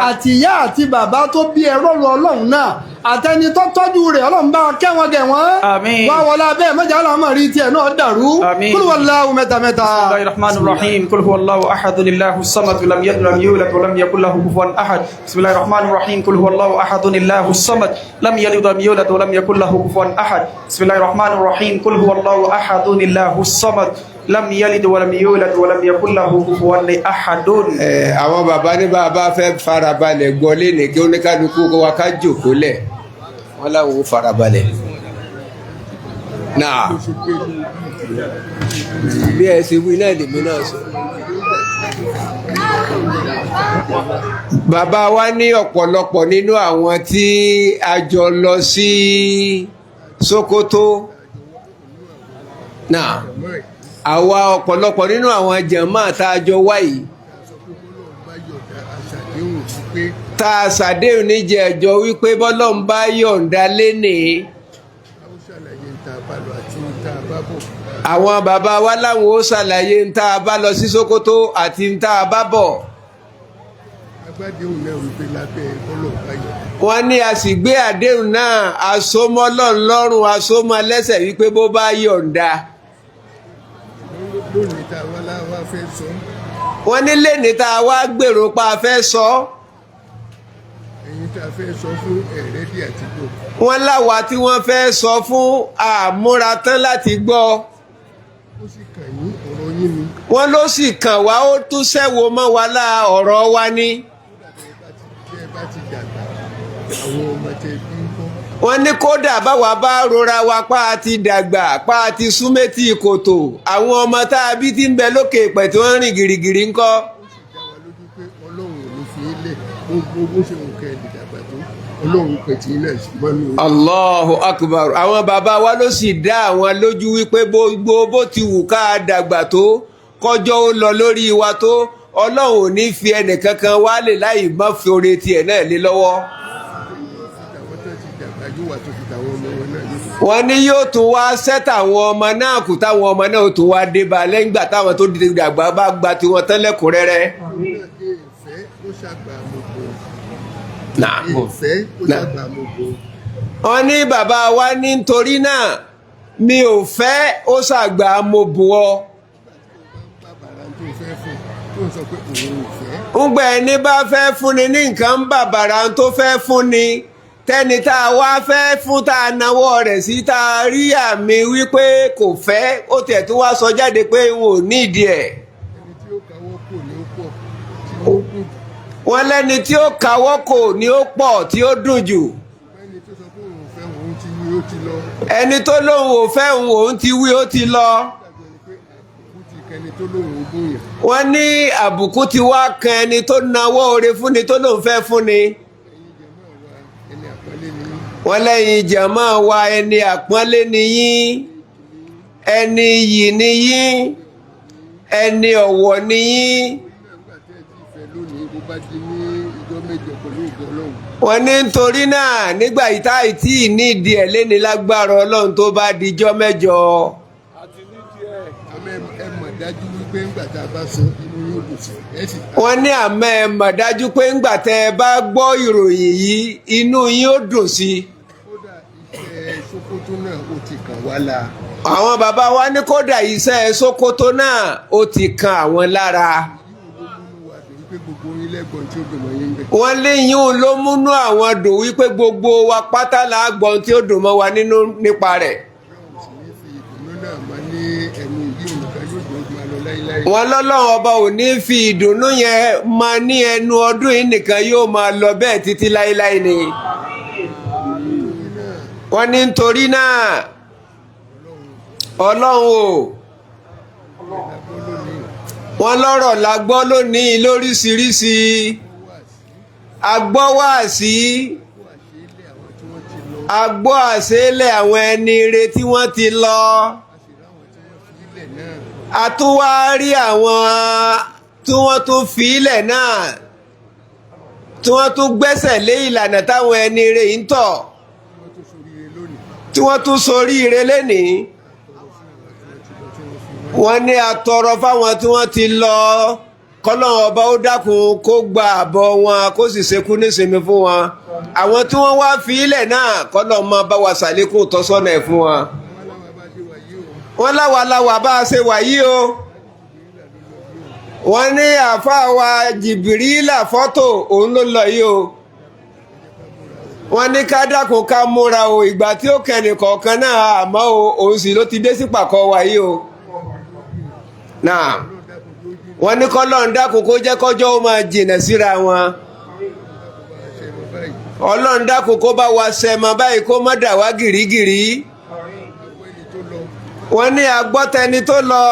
àti ìyá àti bàbá tó bí ẹrú ọlọ́run náà àtẹni tó tọ́jú rẹ̀ ọlọ́run bá kẹ́wọn gẹ̀ wọ́n wá wọlá bẹ́ẹ̀ mẹ́jà ọlọ́run rí tiẹ̀ náà dàrú kúrò aláwù mẹ́ta. Bismillahir Rahmanir Rahim. Kul huwa Allahu ahadun Allahu samad lam yalid walam yulad walam yakul lahu kufuwan ahad. Bismillahir Rahmanir Rahim. Kul huwa Allahu ahadun Allahu samad lam yalid walam yulad walam yakul lahu kufuwan ahad. Bismillahir Rahmanir Rahim. Kul huwa Allahu ahadun Allahu samad lam yalid walam yulad walam yakul lahu kufuwan ahadun. àwọn bàbá ní bàbá fẹ́ farabalẹ̀ gbọ́ léni kí oníkálukú kó wa ká jòkó lẹ̀ wọ́n láwọn ò farabalẹ̀ náà bí ẹ ṣe wí náà lèmi náà sọ. bàbá wa ní ọ̀pọ̀lọpọ̀ nínú àwọn tí a jọ lọ sí Sókótó náà àwa ọ̀pọ̀lọpọ̀ nínú àwọn jàmáà tá a jọ wáyìí tá a ṣàdéhùn níjẹ́ ẹjọ́ wípé bọ́lọ́n bá yọ̀ǹda lénìí àwọn bàbá wa láwọn ó ṣàlàyé ń tá a bá lọ sí Sókótó àti ń tá a bá bọ̀ wọ́n ní a sì gbé àdéhùn náà asomọ́ lọ́rùn asomọ́ lẹ́sẹ̀ wípé bó bá yọ̀ǹda wọ́n ní lénìí tá a wá gbèrò pa a fẹ́ sọ fẹ́ sọ fún ẹ̀rẹ́dì àti gbọ́. wọ́n láwa tí wọ́n fẹ́ sọ fún àmúra tán láti gbọ́. ó sì kàn yín ọ̀rọ̀ yín ni. wọ́n ló sì kàn wá ó tún ṣẹ́wó mọ́ wa lá ọ̀rọ̀ wa ní. bẹ́ẹ̀ bá ti dàgbà àwọn ọmọ tẹ bí ń kọ́. wọ́n ní kódà báwa bá rora wa pa àti dàgbà pa àti súnmẹ́tì kòtò àwọn ọmọ tá a bí ti ń bẹ lókè pẹ̀ tí wọ́n rìn gìrìgìrì ńkọ́. ó sì dá wa lójú pé ọlọ́run ò ní fi í lẹ̀ gbogbo bó ṣe ń kẹ́ ẹ̀ dìdàgbà tó ọlọ́run pẹ̀tì ilẹ̀ ṣùgbọ́n ní. Allahu akbar àwọn bàbá wa ló sì dá àwọn lójú wípé gbogbo bó ti wù ká dàgbà tó kọjọ́ ó lọ lórí wa tó ọlọ́run ò ní fi ẹnìkankan wálé láì má fi oore tiẹ̀ náà lé lọ́wọ́. wọ́n ní yóò tún wá sẹ́tà àwọn ọmọ náà kù táwọn ọmọ náà tún wá dé bá lẹ́yìn ìgbà táwọn tó dàgbà bá gba tiwọn tán lẹ́kùnrẹ́rẹ́. wọ́n ní bàbá wa ní nítorí náà mi ò fẹ́ ó ṣàgbà mo bù ọ́. ńgbà ẹni bá fẹ́ fúnni ní nǹkan bàbàrà tó fẹ́ fúnni tẹ́ni tá a wá fẹ́ fún tá a nawọ́ rẹ̀ sí tá a rí àmì wípé kò fẹ́ ó tiẹ̀ tún wá sọ jáde pé n ò nídìí ẹ̀. wọ́n lẹ́ni tí ó kawọ́ kò ní ó pọ̀ tí ó dùn jù. ẹni tó lóun ò fẹ́ òun ti wí ó ti lọ. wọ́n ní àbùkù ti wá kan ẹni tó nawọ́ oore fúnni tó lóun fẹ́ fúnni. wọ́n lẹ́yìn jàmá wa ẹni àpọ́nlé ni yín ẹni iyì ni yín ẹni ọ̀wọ̀ ni yín. wọ́n ní nítorí náà nígbà ìta ìtì nídìí ẹ̀ léni lágbára ọlọ́run tó bá dijọ́ mẹ́jọ. wọ́n ní àmọ́ ẹ mọ̀ dájú pé ńgbà tẹ́ ẹ bá gbọ́ ìròyìn yìí inú yín ó dùn sí i. Sókótó náà ó ti kàn wá la. àwọn bàbá wa ní kódà iṣẹ́ Sókótó náà ó ti kan àwọn lára. wọ́n léyìn ló múnú àwọn dùn wípé gbogbo wa pátá la gbọ́n tí ó dùn mọ́ wa nínú nípa rẹ̀. wọ́n lọ́lọ́run ọba ò ní fi ìdùnnú yẹn máa ní ẹnu ọdún yìí nìkan yóò máa lọ bẹ́ẹ̀ títí láéláé ni. wọ́n ní nítorí náà ọlọ́run o wọ́n lọ́rọ̀ la gbọ́ lónìí lóríṣiríṣi agbọ́ wáàsí agbọ́ àṣélẹ̀ àwọn ẹni ire tí wọ́n ti lọ a tún wá rí àwọn tí wọ́n tún fi ilẹ̀ náà tí wọ́n tún gbẹ́sẹ̀ lé ìlànà táwọn ẹni ire yìí ń tọ̀ tí wọ́n tún sorí ire lénìí. wọ́n ní àtọrọ fáwọn tí wọ́n ti lọ kọ́lọ́run ọba ó dákun kó gba àbọ̀ wọn kó sì ṣekú nísinmi fún wọn àwọn tí wọ́n wá fi ilẹ̀ náà kọ́lọ́run máa bá wa ṣàlékún tọ́sọ́nà ẹ̀ fún wọn. wọ́n láwa bá a ṣe wà yìí o wọ́n ní àáfàá wa Jìbìrìlà fọ́tò òun ló lọ yìí o wọ́n ní ká dákun ká múra o ìgbà tí ó kẹ́ni kọ̀ọ̀kan náà àmọ́ o òun sì ló ti dé sí pàkọ́ wa yìí o náà wọ́n ní kọ́lọ́run dákun kó jẹ́ kọ́jọ́ ó máa jìnà síra wọn ọlọ́run dákun kó bá wa ṣẹmọ báyìí kó má dà wá gìrìgìrì wọ́n ní agbọ́tẹni tó lọ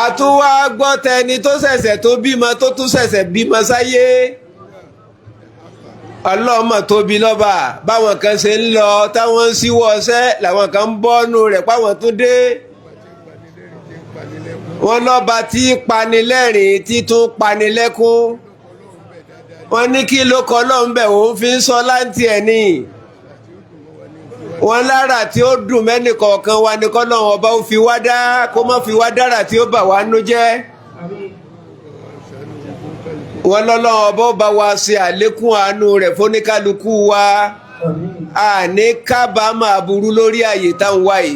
àtúwá gbọ́tẹni tó ṣẹ̀ṣẹ̀ tó bímọ tó tún ṣẹ̀ṣẹ̀ bímọ sáyé ọlọ́mọ tóbi lọ́ba báwọn kan ṣe ń lọ táwọn ń síwọ́ ọṣẹ́ làwọn kan ń bọ́nú rẹ̀ páwọn tún dé wọ́n lọ́ba tí panilẹ́rìn tí tún panilẹ́kún wọ́n ní kí ló kọ́ lọ́nbẹ̀ òun fi ń sọ láǹtì ẹ̀ ní wọ́n lára tí ó dùn mẹ́nì kọ̀ọ̀kan wa ní kọ́lọ́run ọba ó fi wá dá kó má fi wá dára tí ó bà wá nú jẹ́ wọ́n lọ́lọ́run ọba ó bá wa ṣe àlékún àánú rẹ̀ fóníkálukú wa àní kábàámọ̀ aburú lórí àyè táwọn wáyé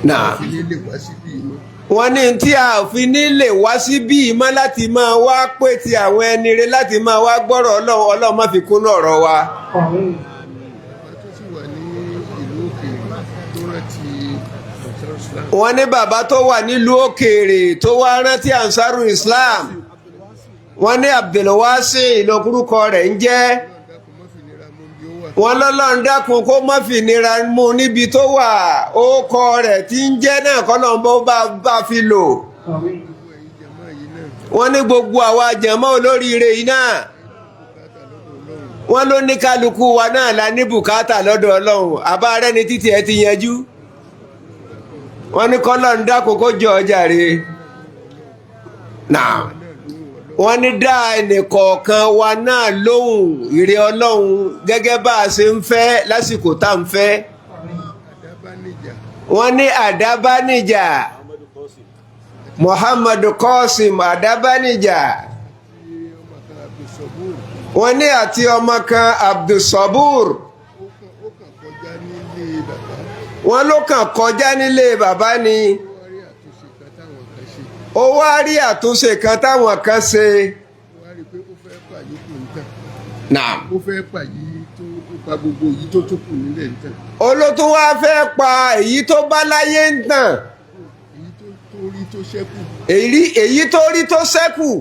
náà fi nílé wá síbí mọ́. wọ́n ní tí a fi nílé wá síbí mọ́ láti máa wá pé ti àwọn ẹni rẹ̀ láti máa wá gbọ́rọ̀ Ọlọ́run má fi kúnnú ọ̀rọ̀ wa. bàbá tó sì wà ní ìlú òkèèrè tó rántí Ansarul-Islam. wọ́n ní bàbá tó wà nílùú òkèèrè tó wá rántí Ansarul-Islam. wọ́n ní Abdulwasi ìlọkùrúkọ rẹ̀ ń jẹ́. wọ́n lọ́lọ́run dákun kó má fi nira mú níbi tó wà ó kọ rẹ̀ tí ń jẹ́ náà kọ́lọ́mbó bá fi lò. wọ́n ní gbogbo àwa jàmá olóríire yìí náà wọ́n ló ní kálukú wa náà la ní bùkátà lọ́dọ̀ Ọlọ́run àbá rẹ̀ ní títí ẹ ti yanjú. wọ́n ní kọ́lọ́run dákun kó jọ ọjà rẹ̀ náà wọ́n ní dá ẹnìkọ̀ọ̀kan wa náà lóhùn ìrẹ́ Ọlọ́run gẹ́gẹ́ bá a ṣe ń fẹ́ lásìkò tá ń fẹ́. wọ́n ní àdábánijà Muhammadu Qasim àdábánijà wọ́n ní àti ọmọ kan Abdulsabur wọ́n ló kàn kọjá nílé bàbá ni ó wá rí àtúnṣe kan táwọn kan ṣe. Naam. ó fẹ́ pa yìí tó pa gbogbo yìí tó kù nílẹ̀ ń tàn. olótún wá fẹ́ pa èyí tó bá láyé ń tàn. èyí tó rí tó ṣẹ́kù. èyí tó rí tó ṣẹ́kù. ó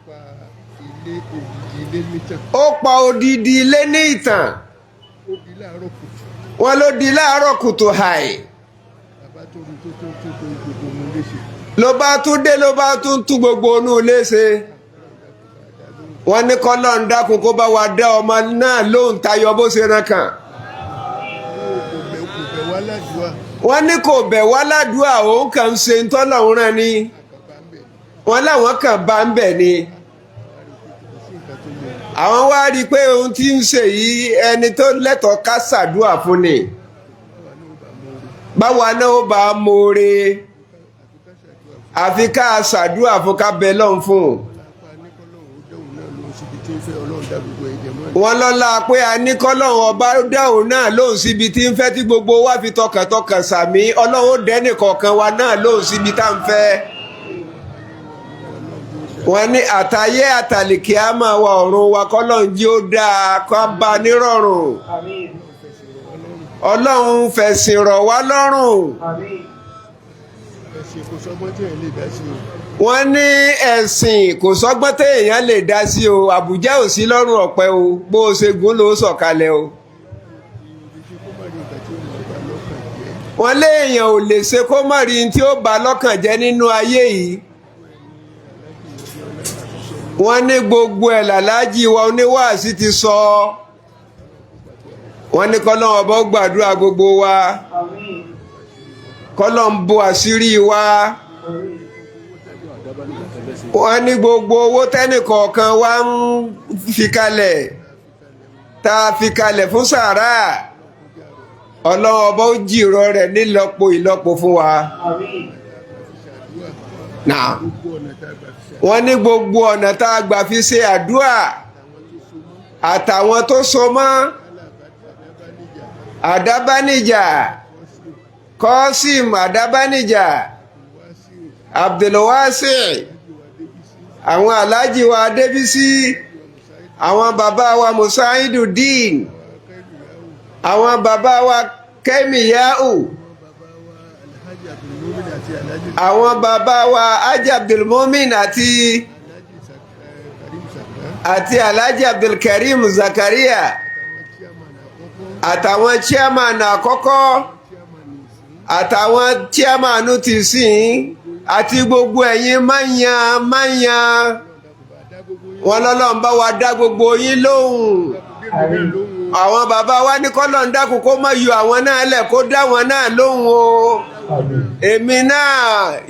pa odidi ilé ní ìtàn. ó pa odidi ilé ní ìtàn. ó di láàárọ̀ kùtù. wọ́n ló di láàárọ̀ kùtù hàì. bàbá tó rí tó gbogbo ọmọ léṣe. ló bá tún dé ló bá tún tú gbogbo inú ilé ṣe. wọ́n ní kọ́lọ́n dákun kó bá wa dá ọmọ náà lóhùn tayọ bó ṣe rán kàn. wọ́n ní kò bẹ̀ wá ládùúà òun kàn ń ṣe ń tọ́lọ́run rán ni. wọ́n láwọn kàn bá ń bẹ̀ ni. àwọn wá rí i pé ohun tí ń ṣe yìí ẹni tó lẹ́tọ̀ọ́ ká ṣàdúà fún ni. báwa náà ó bá a mọ̀ọ́re àfi ká ṣàdúà fún ká bẹ lọ́hùn fún un. wọ́n lọ́la pé a ní kọ́lọ́hún ọba dáhùn náà lóhùn síbi tí ń fẹ́ tí gbogbo wa fi tọkàntọkàn sàmí Ọlọ́run ó dẹ́nì kọ̀ọ̀kan wa náà lóhùn síbi tá ń fẹ́. wọ́n ní àtayé àtàlìkí á máa wà ọ̀run wa kọ́lọ́hún jí ó dáa ká bá nírọ̀rùn. Ọlọ́run fẹ̀sìn rọ̀ wá lọ́rùn. wọ́n ní ẹ̀sìn kò sọ́gbọ́n téèyàn lè dá sí o àbújá ò sí lọ́rùn ọ̀pẹ o bó o ṣe gún ló sọ̀kalẹ̀ o. wọ́n léèyàn ò lè ṣe kó má rí tí ó bà lọ́kàn jẹ́ nínú ayé yìí. wọ́n ní gbogbo ẹ̀ làlájì wa oníwàásí ti sọ. wọ́n ní kọ́lọ́n ọba ó gbàdúrà gbogbo wa kọ́lọ́n bo àṣírí wa. wọ́n ní gbogbo owó tẹ́nìkọ̀ọ̀kan wa ń fi kalẹ̀ tá a fi kalẹ̀ fún sàárà Ọlọ́run ọba ó jìrọ̀ rẹ̀ nílọ́po ìlọ́po fún wa. wọ́n ní gbogbo ọ̀nà tá a gbà fi ṣe àdúà àtàwọn tó so mọ́ àdábánijà Qasim àdábánijà Abdulwasi àwọn aláàjì wa Adébísí àwọn bàbá wa Musaiduddin àwọn bàbá wa Kẹ́míyáù àwọn bàbá wa Haji Abdulmumin àti Alhaji Abdulkarim Zakaria àtàwọn chairman àkọ́kọ́ àtàwọn chairman ti sìn àti gbogbo ẹ̀yin máyàn wọn lọ́lọ́run bá wa dá gbogbo yín lóhùn. àwọn bàbá wa ní kọ́lọ́run dákun kó má yọ àwọn náà lẹ̀ kó dá wọn náà lóhùn o. èmi náà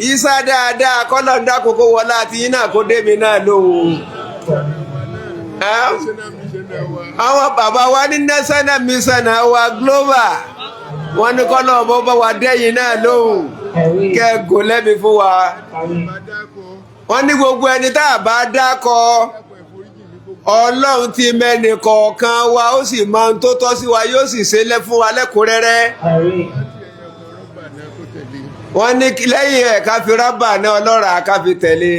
Ìsá dáadáa kọ́lọ́run dákun kó wọlá àti yín náà kó dé mi náà lóhùn. àwọn bàbá wa ní national mission wa global wọn ní kọ́lọ́run bá wa dẹ́yìn náà lóhùn kẹ́gùn lẹ́mi fún wa. wọ́n ní gbogbo ẹni tá a bá dákọ Ọlọ́run ti mẹ́ni kọ̀ọ̀kan wa ó sì máa ń tó tọ́ sí wa yóò sì ṣe lẹ́ fún wa lẹ́kùnrẹ́rẹ́. wọ́n ní lẹ́yìn ẹ̀ ká fi rábà náà ọlọ́ra ká fi tẹ̀lé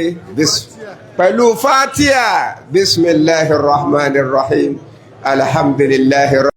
pẹ̀lú fatiha bismillahir rahmanir rahim alhamdulillahi.